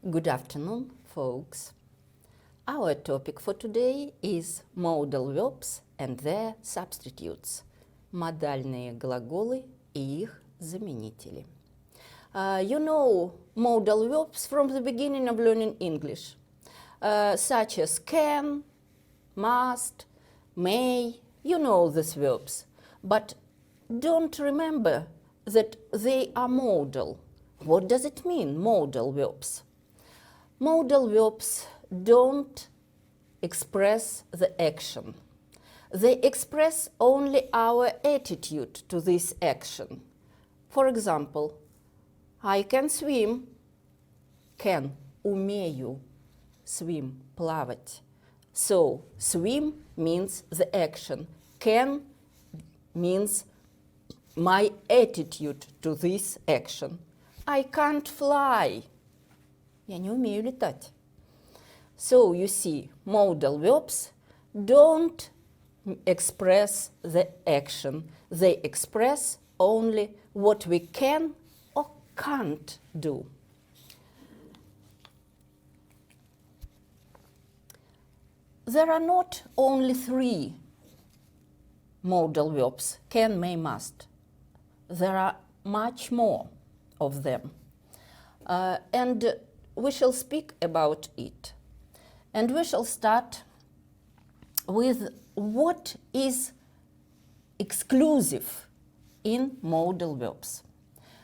Good afternoon, folks. Our topic for today is modal verbs and their substitutes. Модальные глаголы и их заменители. You know modal verbs from the beginning of learning English, such as can, must, may. You know these verbs, but don't remember that they are modal. What does it mean, modal verbs? Modal verbs don't express the action. They express only our attitude to this action. For example, I can swim. Can, умею, swim, плавать. So, swim means the action. Can means my attitude to this action. I can't fly. Я не умею летать. So, you see, modal verbs don't express the action. They express only what we can or can't do. There are not only 3 modal verbs, can, may, must. There are much more of them. And we shall speak about it. And we shall start with what is exclusive in modal verbs.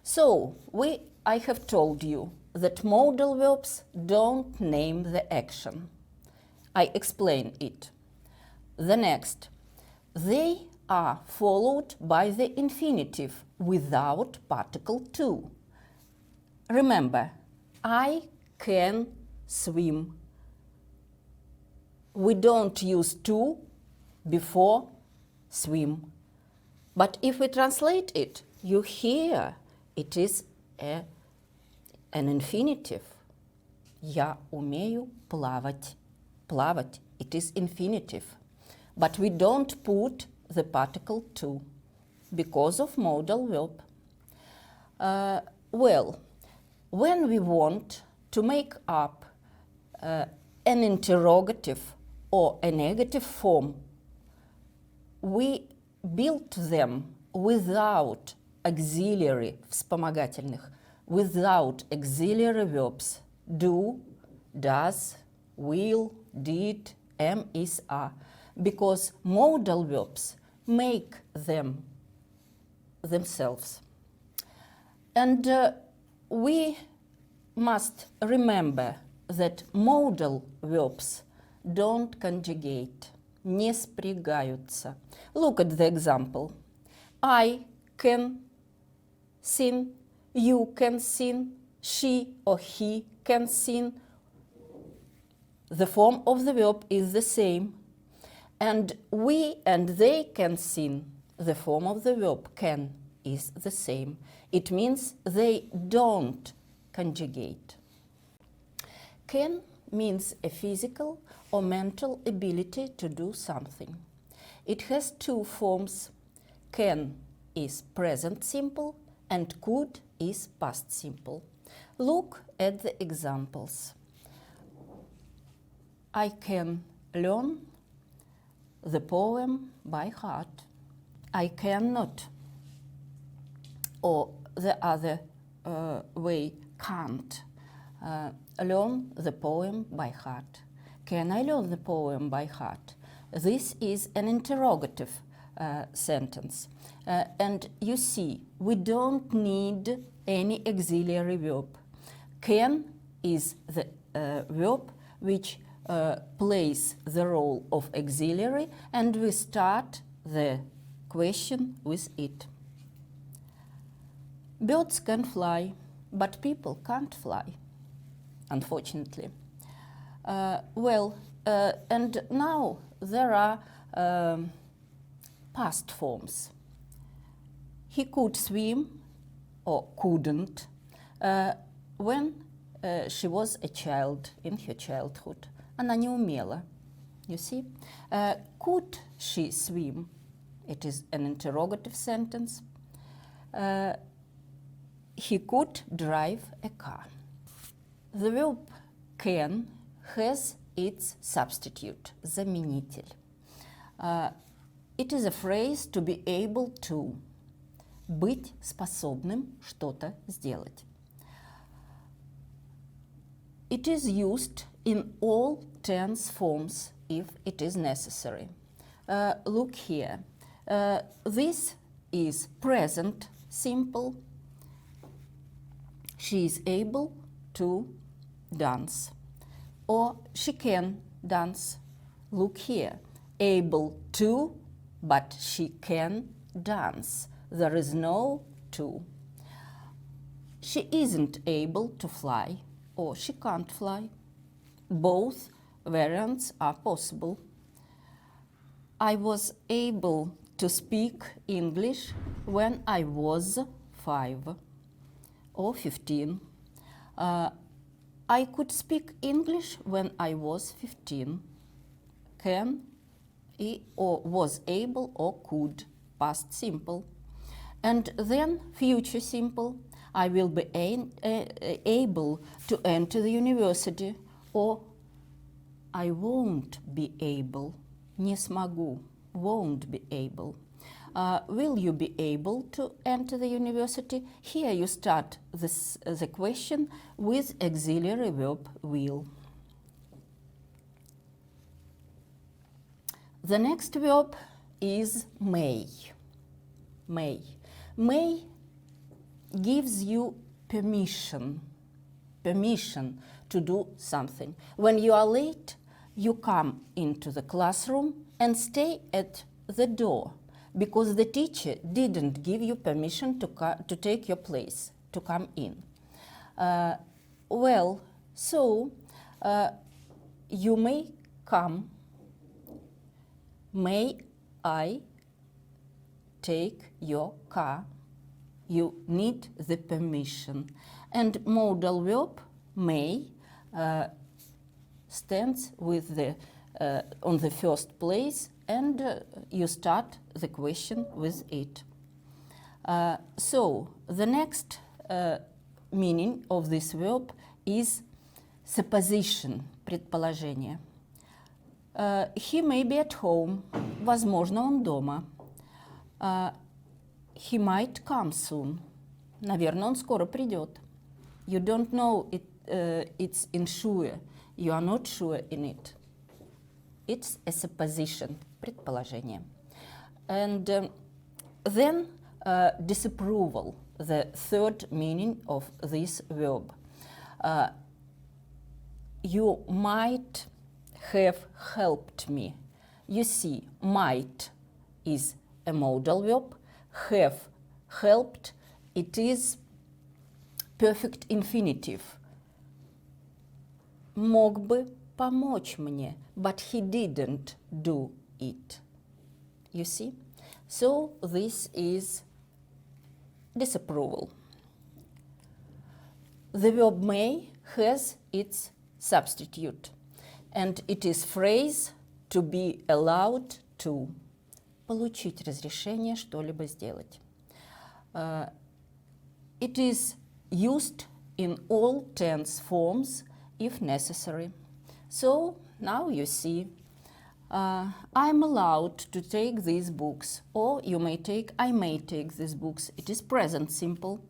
So, I have told you that modal verbs don't name the action. I explain it. The next, they are followed by the infinitive without particle to. Remember, I can swim. We don't use to before swim. But if we translate it, you hear it is an infinitive. Я умею плавать. Плавать, it is infinitive. But we don't put the particle to because of modal verb. Well, when we want to make up an interrogative or a negative form, we build them without auxiliary, вспомогательных, without auxiliary verbs, do, does, will, did, am, is, are, because modal verbs make them themselves. And we must remember that modal verbs don't conjugate, не спрягаются. Look at the example. I can sing, you can sing, she or he can sing. The form of the verb is the same. And we and they can sing. The form of the verb can is the same. It means they don't conjugate. Can means a physical or mental ability to do something. It has 2 forms. Can is present simple and could is past simple. Look at the examples. I can learn the poem by heart. I cannot, or the other way, can't learn the poem by heart. Can I learn the poem by heart? This is an interrogative sentence. And you see, we don't need any auxiliary verb. Can is the verb which plays the role of auxiliary, and we start the question with it. Birds can fly, but people can't fly, unfortunately. And now there are past forms. He could swim, or couldn't, when she was a child, in her childhood. Она не умела. You see? Could she swim? It is an interrogative sentence. He could drive a car. The verb can has its substitute, заменитель. It is a phrase to be able to, быть способным что-то сделать. It is used in all tense forms if it is necessary. Look here. This is present simple. She is able to dance. Or she can dance. Look here. Able to, but she can dance. There is no to. She isn't able to fly, or she can't fly. Both variants are possible. I was able to speak English when I was 5 or 15. I could speak English when I was 15. Can or was able or could, past simple. And then future simple. I will be able to enter the university, or I won't be able, не смогу, won't be able. Will you be able to enter the university? Here you start the question with auxiliary verb will. The next verb is may. May. May gives you permission to do something. When you are late, you come into the classroom and stay at the door because the teacher didn't give you permission to take your place, to come in. So you may come. May I take your car? You need the permission. And modal verb may stands with the on the first place, and you start the question with it. So the next meaning of this verb is supposition, предположение. He may be at home. Возможно, он дома. He might come soon. Наверное, он скоро придет. You don't know it's unsure. You are not sure in it. It's a supposition, предположение. And then disapproval, the third meaning of this verb. You might have helped me. You see, might is a modal verb. Have helped, it is perfect infinitive. Мог бы помочь мне, but he didn't do it. You see? So this is disapproval. The verb may has its substitute, and it is phrase to be allowed to. Получить разрешение что-либо сделать. It is used in all tense forms if necessary. So now you see, I'm allowed to take these books, or you may take, I may take these books. It is present simple.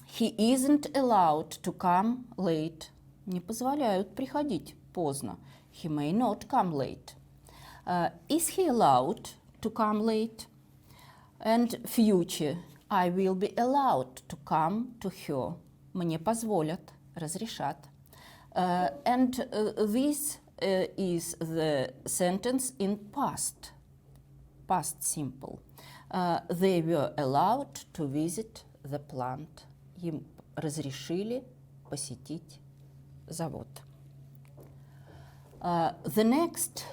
He isn't allowed to come late. Не позволяют приходить поздно. He may not come late. Is he allowed to come late? And future, I will be allowed to come to her. Мне позволят, разрешат. And this is the sentence in past simple. They were allowed to visit the plant. Им разрешили посетить завод. The next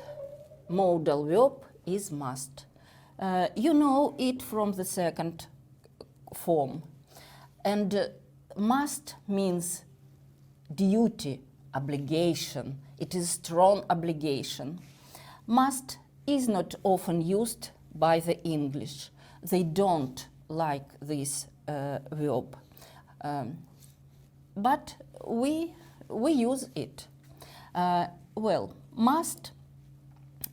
modal verb is must. You know it from the second form. And must means duty, obligation. It is strong obligation. Must is not often used by the English. They don't like this verb. but we use it. Well, must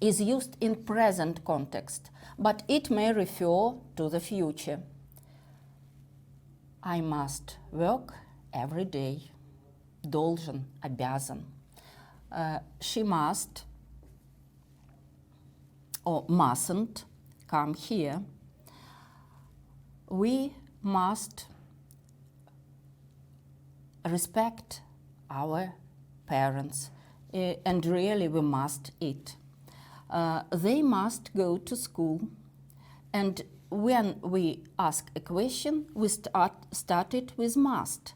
is used in present context, but it may refer to the future. I must work every day. Должен, обязан. She must or mustn't come here. We must respect our parents, and really we must eat. They must go to school, and when we ask a question, we start it with must.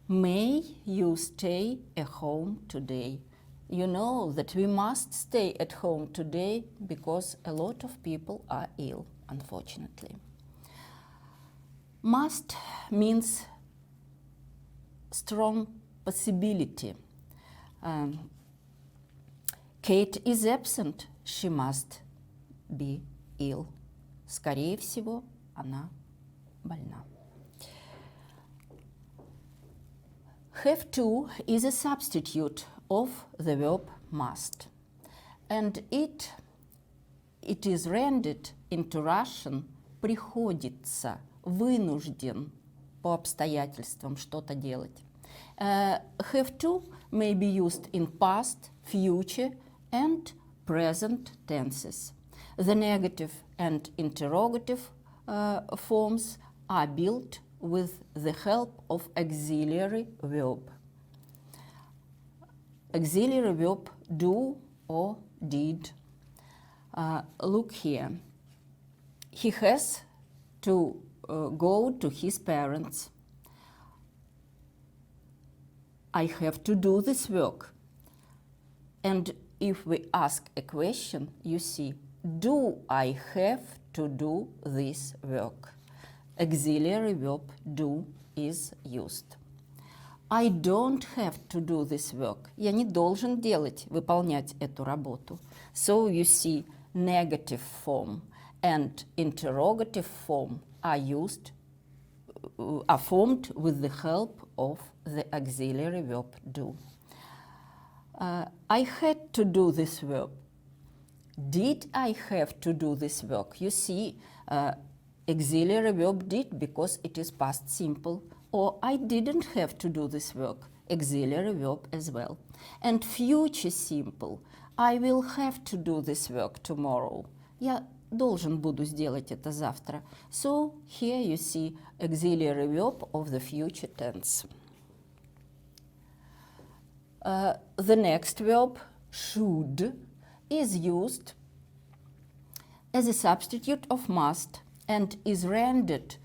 May you stay at home today? You know that we must stay at home today because a lot of people are ill, unfortunately. Must means strong possibility. Kate is absent. She must be ill. Скорее всего, она больна. Have to is a substitute of the verb must, and it is rendered into Russian приходится, вынужден по обстоятельствам что-то делать. Have to may be used in past, future, and present tenses. The negative and interrogative forms are built with the help of auxiliary verb. Auxiliary verb do or did. Look here. He has to go to his parents. I have to do this work. And if we ask a question, you see, do I have to do this work? Auxiliary verb do is used. I don't have to do this work. Я не должен выполнять эту работу. So you see, negative form and interrogative form are formed with the help of the auxiliary verb do. I had to do this work. Did I have to do this work? You see, auxiliary verb did because it is past simple, or I didn't have to do this work, auxiliary verb as well. And future simple, I will have to do this work tomorrow. Я должен буду сделать это завтра. So here you see auxiliary verb of the future tense. The next verb, should, is used as a substitute of must and is rendered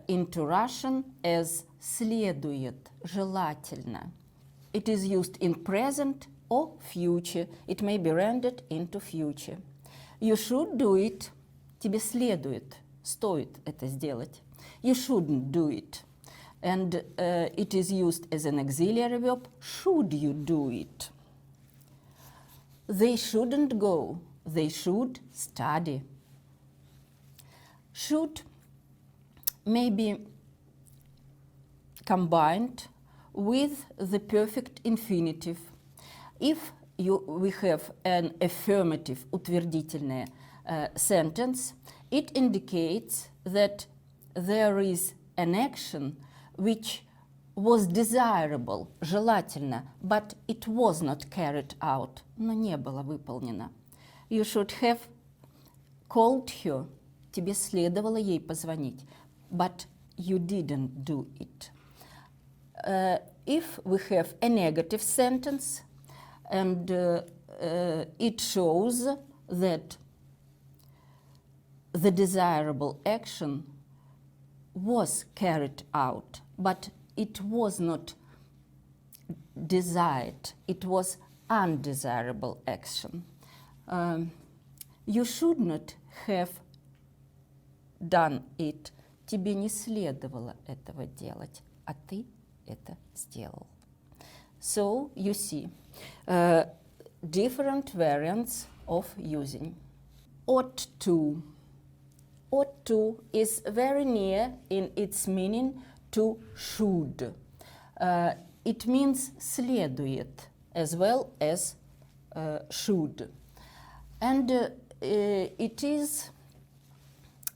into Russian as следует, желательно. It is used in present or future. It may be rendered into future. You should do it. Тебе следует, стоит это сделать. You shouldn't do it. And it is used as an auxiliary verb. Should you do it? They shouldn't go. They should study. Should may be combined with the perfect infinitive. If we have an affirmative, утвердительное sentence, it indicates that there is an action which was desirable, желательно, but it was not carried out, но не было выполнено. You should have called her, тебе следовало ей позвонить, but you didn't do it. If we have a negative sentence and it shows that the desirable action was carried out, but it was not desired, it was undesirable action. You should not have done it. Тебе не следовало этого делать, а ты это сделал. So you see different variants of using. Ought to. Ought to is very near in its meaning to should. It means следует as well as should. And it is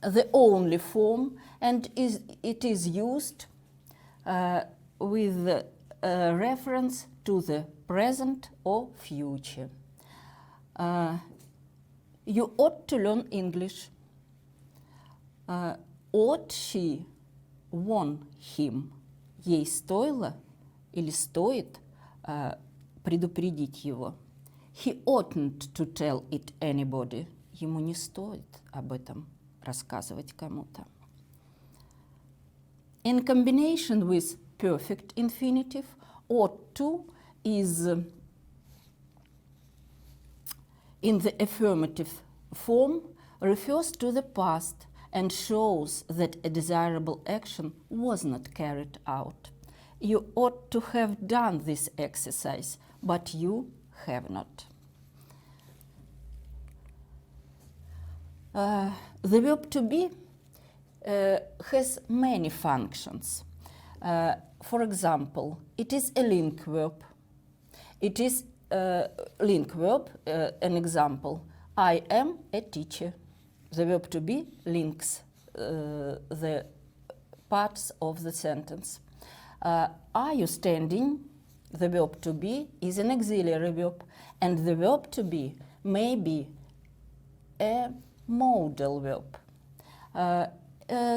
the only form, and it is used with reference to the present or future. You ought to learn English. Ought she warn him? Ей стоило или стоит предупредить его? He oughtn't to tell it anybody. Ему не стоит об этом рассказывать кому-то. In combination with perfect infinitive, ought to is in the affirmative form, refers to the past and shows that a desirable action was not carried out. You ought to have done this exercise, but you have not. The verb to be has many functions. For example, it is a link verb. It is a link verb, an example. I am a teacher. The verb to be links the parts of the sentence. Are you standing? The verb to be is an auxiliary verb, and the verb to be may be a modal verb.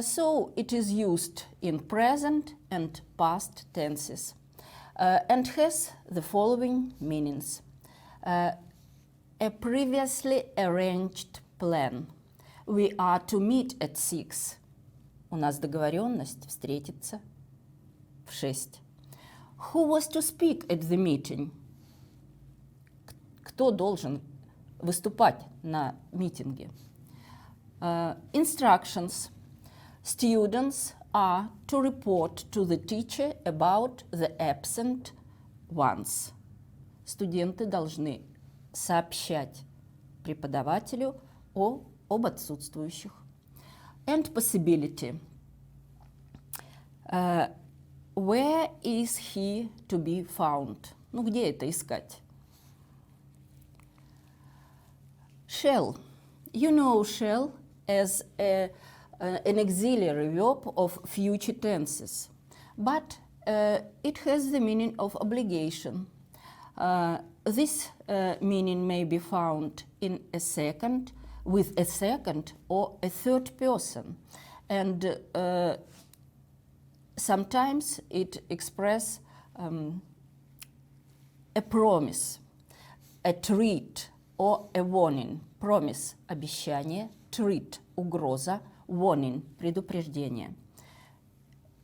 So it is used in present and past tenses and has the following meanings. A previously arranged plan. We are to meet at 6. У нас договоренность встретиться в 6. Who was to speak at the meeting? Кто должен выступать на митинге? Instructions. Students are to report to the teacher about the absent ones. Студенты должны сообщать преподавателю об отсутствующих. And possibility. Where is he to be found? Ну, где это искать? Shall. You know shall as an auxiliary verb of future tenses, but it has the meaning of obligation. This meaning may be found in a second, with a second or a third person, and sometimes it expresses a promise, a treat, or a warning. Promise – обещание, treat – угроза, warning – предупреждение.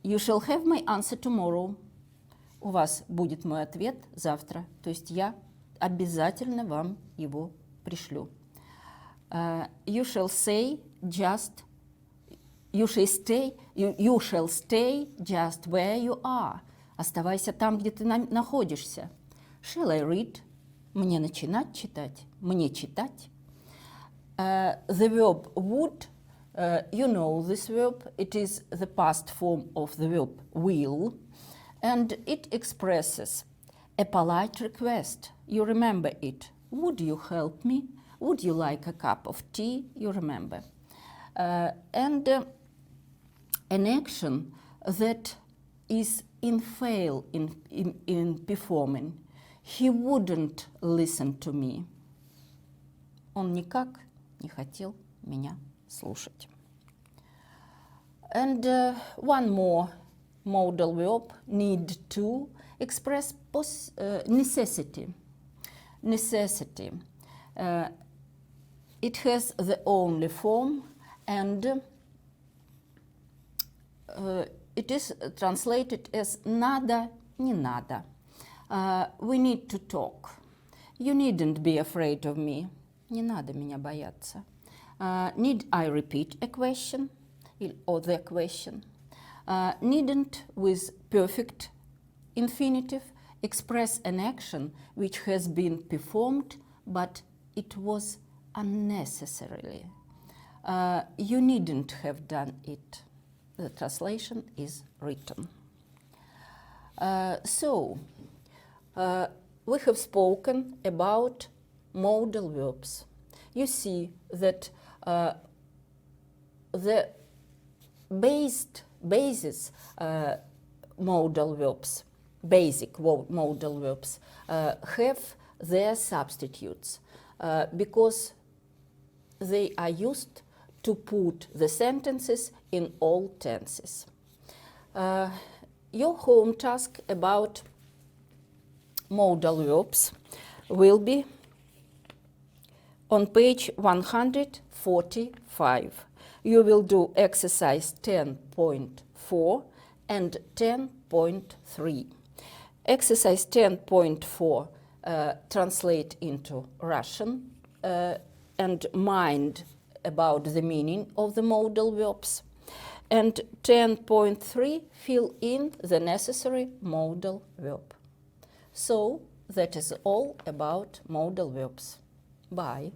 You shall have my answer tomorrow. У вас будет мой ответ завтра. То есть я обязательно вам его пришлю. You shall stay just where you are. Оставайся там, где ты находишься. Shall I read? Мне начинать читать? Мне читать? The verb would, you know this verb. It is the past form of the verb will, and it expresses a polite request. You remember it. Would you help me? Would you like a cup of tea? You remember. And an action that is in fail in performing. He wouldn't listen to me. Он никак не хотел меня слушать. And one more modal verb, need to, express necessity. Necessity. It has the only form, and it is translated as надо, не надо. We need to talk. You needn't be afraid of me. Не надо меня бояться. Need I repeat a question? Or the question. Needn't with perfect infinitive express an action which has been performed, but it was unnecessarily. You needn't have done it. The translation is written. We have spoken about modal verbs. You see that the basis modal verbs, basic modal verbs, have their substitutes because they are used to put the sentences in all tenses. Your home task about modal verbs will be on page 145. You will do exercise 10.4 and 10.3. Exercise 10.4 translate into Russian and mind about the meaning of the modal verbs. And 10.3 fill in the necessary modal verb. So that is all about modal verbs. Bye.